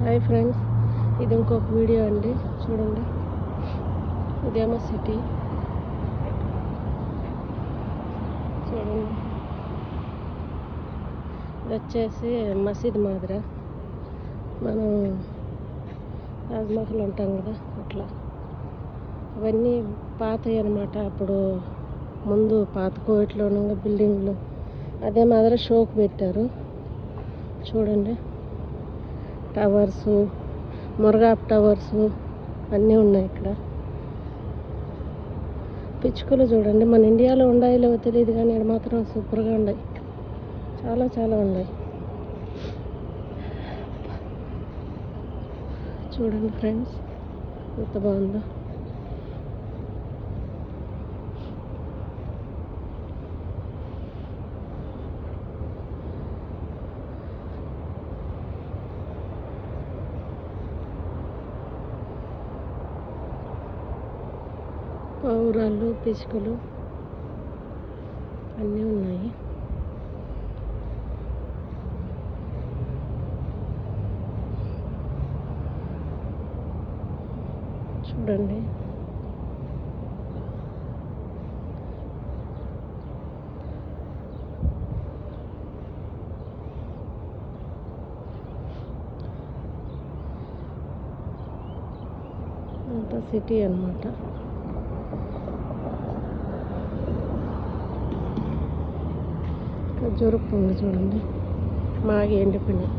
Hi friends, ఇది ఇంకొక video అండి. చూడండి, ఇదేమో సిటీ. చూడండి, ఇది వచ్చేసి మసీద్ మాదిర. మనం తాజ్మహల్ ఉంటాం కదా, అట్లా అవన్నీ పాతవి అనమాట. అప్పుడు ముందు పాత కోవిట్లో బిల్డింగ్లు అదే మాదిరి షోకు పెట్టారు. చూడండి, టవర్స్, మురగాప్ టవర్స్ అన్నీ ఉన్నాయి ఇక్కడ. పిచ్చుకలు చూడండి, మన ఇండియాలో ఉన్నాయో లేవో తెలియదు కానీ ఇక్కడ మాత్రం సూపర్గా ఉన్నాయి. చాలా చాలా ఉన్నాయి. చూడండి ఫ్రెండ్స్, ఎంత బాగుందో. పావురాళ్ళు, పిచ్చుకలు అన్నీ ఉన్నాయి. చూడండి, అంతా సిటీ అన్నమాట. ఖర్జూర పండు చూడండి, మాగి ఎండిపోయినాయి.